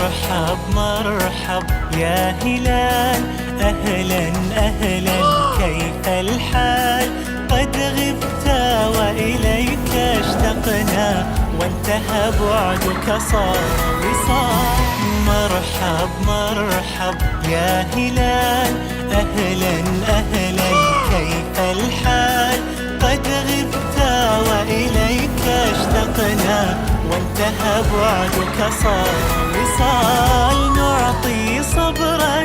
مرحب مرحب يا هلال، أهلا أهلا كيف الحال؟ قد غبت وإليك اشتقنا، وانتهى بعدك صار وصال. مرحب مرحب يا هلال، أهلا أهلا كيف الحال؟ قد غبت وإليك اشتقنا، وانتهى بعدك صار وصال. نعطي صبرا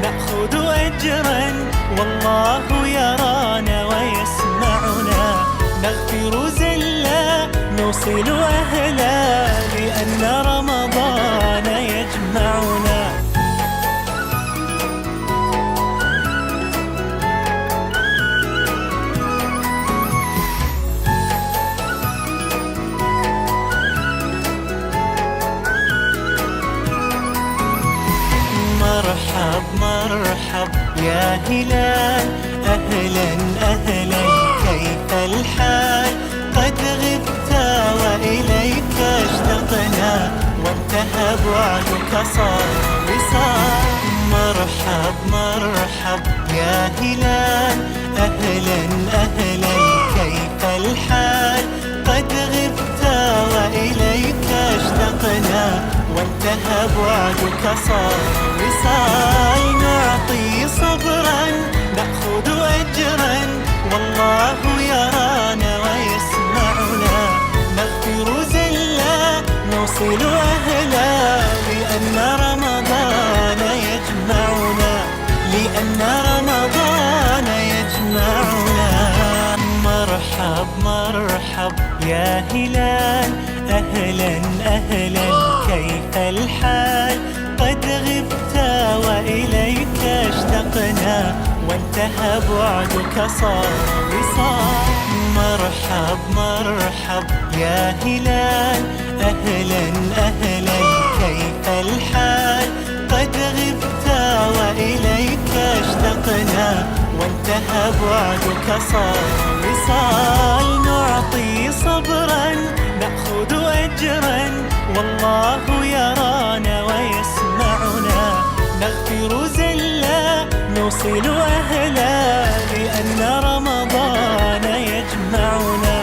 نأخذ أجرا، والله يرانا ويسمعنا. نغفر زلا نوصل أهلا، لأن رمضان يجمعنا. مرحب مرحب يا هلال، أهلا أهلا كيف الحال؟ قد غبت وإليك اشتقنا، وانتهى بعدك صار وصال. مرحب مرحب يا هلال، أهلا أهلا كيف الحال؟ قد غبت وإليك اشتقنا، وانتهى بعدك صار وصال. نعطي صبرا نأخذ أجرا، والله يرانا ويسمعنا. نغفر زلا نوصل أهلا، لأن رمضان يجمعنا، لأن رمضان يجمعنا. مرحب مرحب يا هلال، أهلا أهلا كيف الحال؟ قد غبت وإليك اشتقنا، وانتهى بعدك صار وصال. مرحب مرحب يا هلال، أهلا أهلا كيف الحال؟ قد غبت وإليك اشتقنا، وانتهى بعدك صار وصال. نعطي صبرا نأخذ أجرا، والله يرانا ويسمعنا. نغفر زلا نوصل أهلا، لأن رمضان يجمعنا.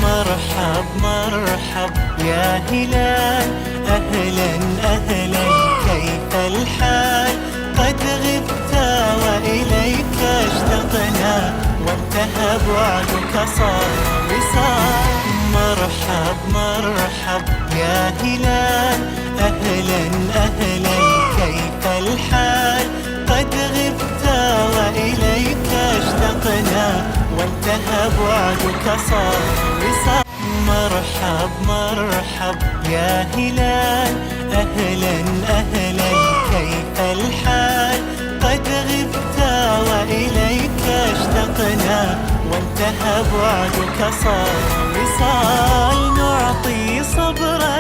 مرحب مرحب يا هلال، أهلا أهلا كيف الحال؟ قد غبت وإليك اشتقنا، وانتهى بعدك صار وصال. مرحب مرحب يا هلال، أهلا أهلا كيف الحال؟ قد غبت وإليك اشتقنا، وانتهى بعدك صار وصال. مرحب مرحب يا هلال، أهلا أهلا كيف الحال؟ قد غبت وإليك اشتقنا، وانتهى بعدك صار وصال. نعطي صبرا